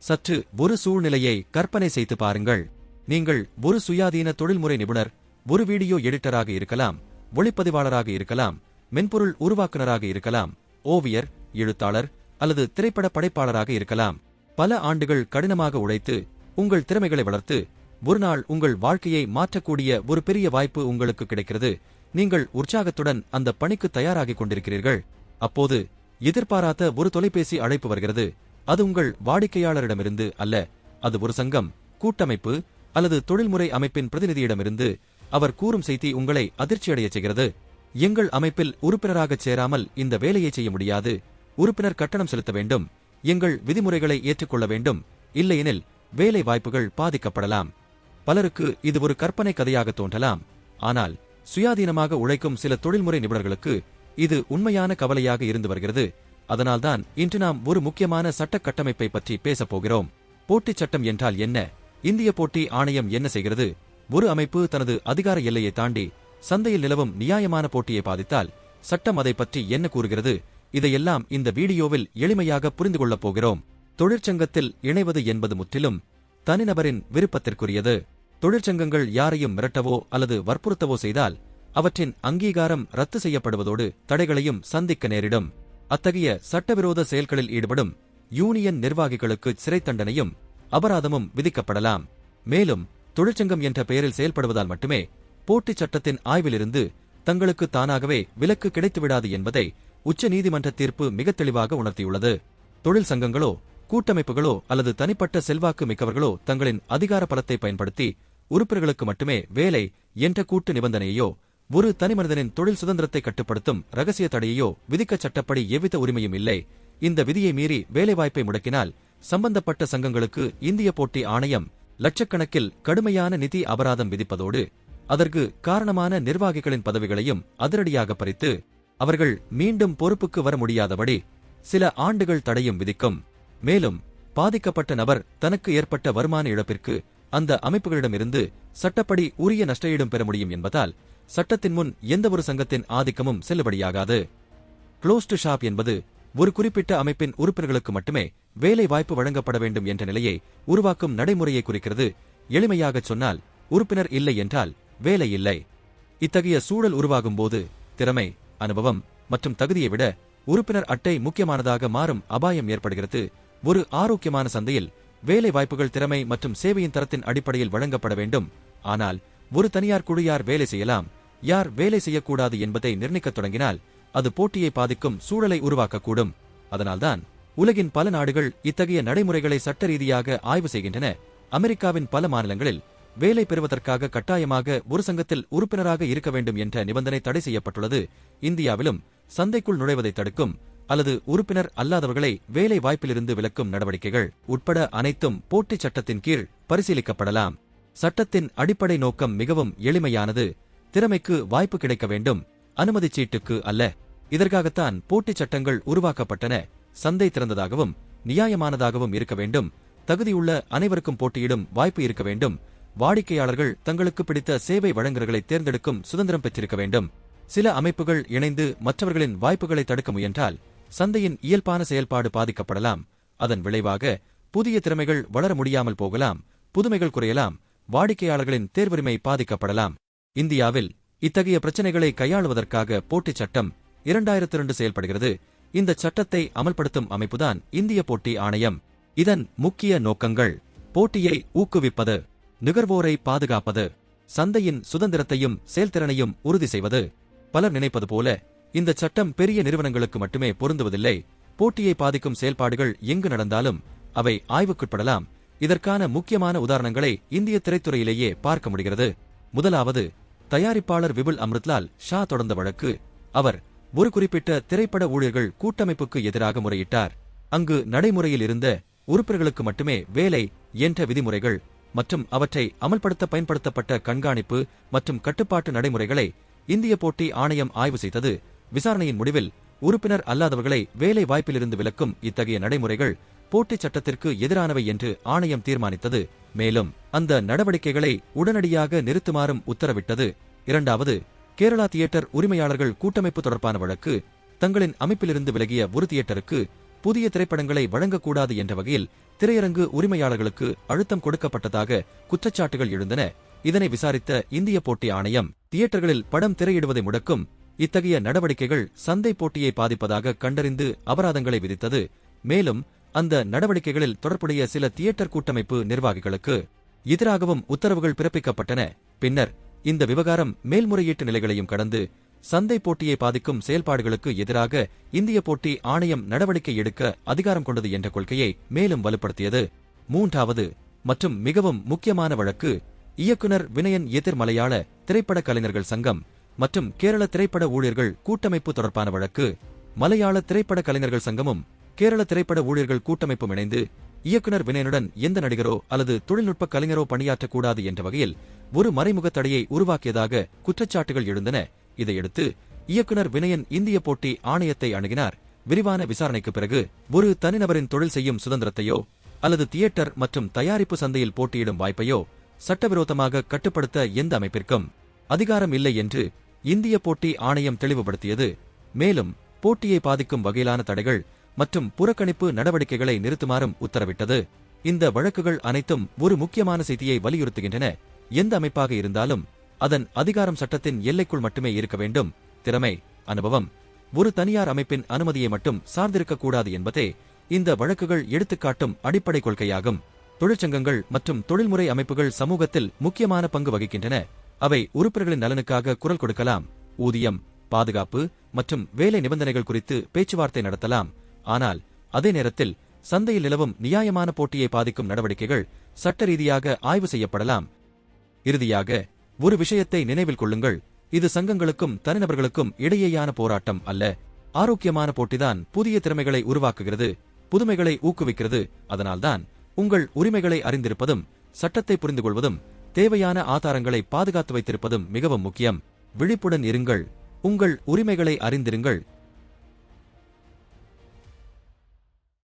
சற்று ஒரு சூழ்நிலையை கற்பனை செய்து பாருங்கள். நீங்கள் ஒரு சுயாதீன தொழில்முறை நிபுணர், ஒரு வீடியோ எடிட்டராக இருக்கலாம், ஒளிப்பதிவாளராக இருக்கலாம், மென்பொருள் உருவாக்குநராக இருக்கலாம், ஓவியர், எழுத்தாளர் அல்லது திரைப்பட படைப்பாளராக இருக்கலாம். பல ஆண்டுகள் கடினமாக உழைத்து உங்கள் திறமைகளை வளர்த்து ஒருநாள் உங்கள் வாழ்க்கையை மாற்றக்கூடிய ஒரு பெரிய வாய்ப்பு உங்களுக்கு கிடைக்கிறது. நீங்கள் உற்சாகத்துடன் அந்த பணிக்கு தயாராகிக் கொண்டிருக்கிறீர்கள். அப்போது எதிர்பாராத ஒரு தொலைபேசி அழைப்பு வருகிறது. அது உங்கள் வாடிக்கையாளரிடமிருந்து அல்ல, அது ஒரு சங்கம், கூட்டமைப்பு அல்லது தொழில்முறை அமைப்பின் பிரதிநிதியிடமிருந்து. அவர் கூறும் செய்தி உங்களை அதிர்ச்சியடையச் செய்கிறது. எங்கள் அமைப்பில் உறுப்பினராகச் சேராமல் இந்த வேலையை செய்ய முடியாது. உறுப்பினர் கட்டணம் செலுத்த வேண்டும், எங்கள் விதிமுறைகளை ஏற்றுக்கொள்ள வேண்டும், இல்லையெனில் வேலை வாய்ப்புகள் பாதிக்கப்படலாம். பலருக்கு இது ஒரு கற்பனை கதையாக தோன்றலாம். ஆனால் சுயாதீனமாக உழைக்கும் சில தொழில்முறை நிபுணர்களுக்கு இது உண்மையான கவலையாக இருந்து வருகிறது. அதனால்தான் இன்று நாம் ஒரு முக்கியமான சட்ட கட்டமைப்பை பற்றி பேசப் போகிறோம். போட்டிச் சட்டம் என்றால் என்ன? இந்திய போட்டி ஆணையம் என்ன செய்கிறது? ஒரு அமைப்பு தனது அதிகார எல்லையை தாண்டி சந்தையில் நிலவும் நியாயமான போட்டியை பாதித்தால் சட்டம் அதை பற்றி என்ன கூறுகிறது? இதையெல்லாம் இந்த வீடியோவில் எளிமையாக புரிந்து கொள்ளப் போகிறோம். தொழிற்சங்கத்தில் இணைவது என்பது முற்றிலும் தனிநபரின் விருப்பத்திற்குரியது. தொழிற்சங்கங்கள் யாரையும் மிரட்டவோ அல்லது வற்புறுத்தவோ செய்தால் அவற்றின் அங்கீகாரம் ரத்து செய்யப்படுவதோடு தடைகளையும் சந்திக்க நேரிடும். அத்தகைய சட்டவிரோத செயல்களில் ஈடுபடும் யூனியன் நிர்வாகிகளுக்கு சிறை தண்டனையும் அபராதமும் விதிக்கப்படலாம். மேலும் தொழிற்சங்கம் என்ற பெயரில் செயல்படுவதால் மட்டுமே போட்டிச் சட்டத்தின் ஆய்விலிருந்து தங்களுக்கு தானாகவே விலக்கு கிடைத்துவிடாது என்பதை உச்ச நீதிமன்ற தீர்ப்பு மிக தெளிவாக உணர்த்தியுள்ளது. தொழில் சங்கங்களோ, கூட்டமைப்புகளோ அல்லது தனிப்பட்ட செல்வாக்கு மிக்கவர்களோ தங்களின் அதிகார பலத்தை பயன்படுத்தி உறுப்பினர்களுக்கு மட்டுமே வேலை என்ற கூட்டு நிபந்தனையோ, ஒரு தனிமனிதனின் தொழில் சுதந்திரத்தை கட்டுப்படுத்தும் ரகசிய தடையோ விதிக்க சட்டப்படி எவ்வித உரிமையும் இல்லை. இந்த விதியை மீறி வேலைவாய்ப்பை முடக்கினால் சம்பந்தப்பட்ட சங்கங்களுக்கு இந்திய போட்டி ஆணையம் லட்சக்கணக்கில் கடுமையான நிதி அபராதம் விதிப்பதோடு அதற்கு காரணமான நிர்வாகிகளின் பதவிகளையும் அதிரடியாக பறித்து அவர்கள் மீண்டும் பொறுப்புக்கு வர முடியாதபடி சில ஆண்டுகள் தடையும் விதிக்கும். மேலும் பாதிக்கப்பட்ட நபர் தனக்கு ஏற்பட்ட வருமான இழப்பிற்கு அந்த அமைப்புகளிடமிருந்து சட்டப்படி உரிய நஷ்டஈடும் பெற முடியும் என்பதால் சட்டத்தின் முன் எந்தவொரு சங்கத்தின் ஆதிக்கமும் செல்லுபடியாகாது. க்ளோஸ்டு ஷாப் என்பது ஒரு குறிப்பிட்ட அமைப்பின் உறுப்பினர்களுக்கு மட்டுமே வேலை வாய்ப்பு வழங்கப்பட வேண்டும் என்ற நிலையை உருவாக்கும் நடைமுறையை குறிக்கிறது. எளிமையாகச் சொன்னால், உறுப்பினர் இல்லை என்றால் வேலை இல்லை. இத்தகைய சூழல் உருவாகும் போது திறமை, அனுபவம் மற்றும் தகுதியை விட உறுப்பினர் அட்டை முக்கியமானதாக மாறும் அபாயம் ஏற்படுகிறது. ஒரு ஆரோக்கியமான சந்தையில் வேலை வாய்ப்புகள் திறமை மற்றும் சேவையின் தரத்தின் அடிப்படையில் வழங்கப்பட வேண்டும். ஆனால் ஒரு தனியார் குழு யார் வேலை செய்யலாம், யார் வேலை செய்யக்கூடாது என்பதை நிர்ணயிக்கத் தொடங்கினால் அது போட்டியை பாதிக்கும் சூழலை உருவாக்கக்கூடும். அதனால்தான் உலகின் பல நாடுகள் இத்தகைய நடைமுறைகளை சட்ட ரீதியாக ஆய்வு செய்கின்றன. அமெரிக்காவின் பல மாநிலங்களில் வேலை பெறுவதற்காக கட்டாயமாக ஒரு சங்கத்தில் உறுப்பினராக இருக்க வேண்டும் என்ற நிபந்தனை தடை செய்யப்பட்டுள்ளது. இந்தியாவிலும் சந்தைக்குள் நுழைவதை தடுக்கும் அல்லது உறுப்பினர் அல்லாதவர்களை வேலை வாய்ப்பிலிருந்து விலக்கும் நடவடிக்கைகள் உட்பட அனைத்தும் போட்டிச் சட்டத்தின் கீழ் பரிசீலிக்கப்படலாம். சட்டத்தின் அடிப்படை நோக்கம் மிகவும் எளிமையானது. திறமைக்கு வாய்ப்பு கிடைக்க வேண்டும், அனுமதிச் சீட்டுக்கு அல்ல. இதற்காகத்தான் போட்டிச் சட்டங்கள் உருவாக்கப்பட்டன. சந்தை திறந்ததாகவும் நியாயமானதாகவும் இருக்க வேண்டும். தகுதியுள்ள அனைவருக்கும் போட்டியிடும் வாய்ப்பு இருக்க வேண்டும். வாடிக்கையாளர்கள் தங்களுக்கு பிடித்த சேவை வழங்குநர்களை தேர்ந்தெடுக்கும் சுதந்திரம் பெற்றிருக்க வேண்டும். சில அமைப்புகள் இணைந்து மற்றவர்களின் வாய்ப்புகளை தடுக்க முயன்றால் சந்தையின் இயல்பான செயல்பாடு பாதிக்கப்படலாம். அதன் விளைவாக புதிய திறமைகள் வளர முடியாமல் போகலாம், புதுமைகள் குறையலாம், வாடிக்கையாளர்களின் தேர்வுரிமை பாதிக்கப்படலாம். இந்தியாவில் இத்தகைய பிரச்சினைகளை கையாளுவதற்காக போட்டிச் சட்டம் 2002 செயல்படுகிறது. இந்த சட்டத்தை அமல்படுத்தும் அமைப்புதான் இந்திய போட்டி ஆணையம். இதன் முக்கிய நோக்கங்கள்: போட்டியை ஊக்குவிப்பது, நுகர்வோரை பாதுகாப்பது, சந்தையின் சுதந்திரத்தையும் செயல்திறனையும் உறுதி செய்வது. பலர் நினைப்பது போல இந்த சட்டம் பெரிய நிறுவனங்களுக்கு மட்டுமே பொருந்துவதில்லை. போட்டியை பாதிக்கும் செயல்பாடுகள் எங்கு நடந்தாலும் அவை ஆய்வுக்குட்படலாம். இதற்கான முக்கியமான உதாரணங்களை இந்திய திரைத்துறையிலேயே பார்க்க முடிகிறது. முதலாவது, தயாரிப்பாளர் விபுல் அம்ருத்லால் ஷா தொடர்ந்த வழக்கு. அவர் ஒரு குறிப்பிட்ட திரைப்பட ஊழியர்கள் கூட்டமைப்புக்கு எதிராக முறையிட்டார். அங்கு நடைமுறையில் இருந்த உறுப்பினர்களுக்கு மட்டுமே வேலை என்ற விதிமுறைகள் மற்றும் அவற்றை அமல்படுத்த பயன்படுத்தப்பட்ட கண்காணிப்பு மற்றும் கட்டுப்பாட்டு நடைமுறைகளை இந்திய போட்டி ஆணையம் ஆய்வு செய்தது. விசாரணையின் முடிவில் உறுப்பினர் அல்லாதவர்களை வேலை வாய்ப்பிலிருந்து விலக்கும் இத்தகைய நடைமுறைகள் போட்டிச் சட்டத்திற்கு எதிரானவை என்று ஆணையம் தீர்மானித்தது. மேலும் அந்த நடவடிக்கைகளை உடனடியாக நிறுத்துமாறும் உத்தரவிட்டது. இரண்டாவது, கேரளா தியேட்டர் உரிமையாளர்கள் கூட்டமைப்பு தொடர்பான வழக்கு. தங்களின் அமைப்பிலிருந்து விலகிய ஒரு தியேட்டருக்கு புதிய திரைப்படங்களை வழங்கக்கூடாது என்ற வகையில் திரையரங்கு உரிமையாளர்களுக்கு அழுத்தம் கொடுக்கப்பட்டதாக குற்றச்சாட்டுகள் எழுந்தன. இதனை விசாரித்த இந்திய போட்டி ஆணையம் தியேட்டர்களில் படம் திரையிடுவதை முடக்கும் இத்தகைய நடவடிக்கைகள் சந்தை போட்டியை பாதிப்பதாக கண்டறிந்து அபராதங்களை விதித்தது. மேலும் அந்த நடவடிக்கைகளில் தொடர்புடைய சில தியேட்டர் கூட்டமைப்பு நிர்வாகிகளுக்கு எதிராகவும் உத்தரவுகள் பிறப்பிக்கப்பட்டன. பின்னர் இந்த விவகாரம் மேல்முறையீட்டு நிலைகளையும் கடந்து சந்தை போட்டியை பாதிக்கும் செயல்பாடுகளுக்கு எதிராக இந்திய போட்டி ஆணையம் நடவடிக்கை எடுக்க அதிகாரம் கொண்டது என்ற கொள்கையை மேலும் வலுப்படுத்தியது. மூன்றாவது மற்றும் மிகவும் முக்கியமான வழக்கு இயக்குனர் வினயன் எதிர் மலையாள திரைப்பட கலைஞர்கள் சங்கம் மற்றும் கேரள திரைப்பட ஊழியர்கள் கூட்டமைப்பு தொடர்பான வழக்கு. மலையாள திரைப்பட கலைஞர்கள் சங்கமும் கேரள திரைப்பட ஊழியர்கள் கூட்டமைப்பும் இணைந்து இயக்குனர் வினயனுடன் எந்த நடிகரோ அல்லது தொழில்நுட்ப கலைஞரோ பணியாற்றக்கூடாது என்ற வகையில் ஒரு மறைமுக தடையை உருவாக்கியதாக குற்றச்சாட்டுகள் எழுந்தன. இதையடுத்து இயக்குனர் வினயன் இந்திய போட்டி ஆணையத்தை அணுகினார். விரிவான விசாரணைக்கு பிறகு ஒரு தனிநபரின் தொழில் செய்யும் சுதந்திரத்தையோ அல்லது தியேட்டர் மற்றும் தயாரிப்பு சந்தையில் போட்டியிடும் வாய்ப்பையோ சட்டவிரோதமாக கட்டுப்படுத்த எந்த அமைப்பிற்கும் அதிகாரம் இல்லை என்று இந்திய போட்டி ஆணையம் தெளிவுபடுத்தியது. மேலும் போட்டியை பாதிக்கும் வகையிலான தடைகள் மற்றும் புறக்கணிப்பு நடவடிக்கைகளை நிறுத்துமாறும் உத்தரவிட்டது. இந்த வழக்குகள் அனைத்தும் ஒரு முக்கியமான செய்தியை வலியுறுத்துகின்றன. எந்த அமைப்பாக இருந்தாலும் அதன் அதிகாரம் சட்டத்தின் எல்லைக்குள் மட்டுமே இருக்க வேண்டும். திறமை, அனுபவம், ஒரு தனியார் அமைப்பின் அனுமதியை மட்டும் சார்ந்திருக்கக்கூடாது என்பதே இந்த வழக்குகள் எடுத்துக்காட்டும் அடிப்படை கொள்கையாகும். தொழிற்சங்கங்கள் மற்றும் தொழில்முறை அமைப்புகள் சமூகத்தில் முக்கியமான பங்கு வகிக்கின்றன. அவை உறுப்பினர்களின் நலனுக்காக குரல் கொடுக்கலாம், ஊதியம், பாதுகாப்பு மற்றும் வேலை நிபந்தனைகள் குறித்து பேச்சுவார்த்தை நடத்தலாம். ஆனால் அதே நேரத்தில் சந்தையில் நிலவும் நியாயமான போட்டியை பாதிக்கும் நடவடிக்கைகள் சட்ட ரீதியாக ஆய்வு செய்யப்படலாம். இறுதியாக ஒரு விஷயத்தை நினைவில் கொள்ளுங்கள். இது சங்கங்களுக்கும் தனிநபர்களுக்கும் இடையேயான போராட்டம் அல்ல. ஆரோக்கியமான போட்டிதான் புதிய திறமைகளை உருவாக்குகிறது, புதுமைகளை ஊக்குவிக்கிறது. அதனால்தான் உங்கள் உரிமைகளை அறிந்திருப்பதும் சட்டத்தை புரிந்து கொள்வதும் தேவையான ஆதாரங்களை பாதுகாத்து வைத்திருப்பதும் மிகவும் முக்கியம். விழிப்புடன் இருங்கள், உங்கள் உரிமைகளை அறிந்திருங்கள்.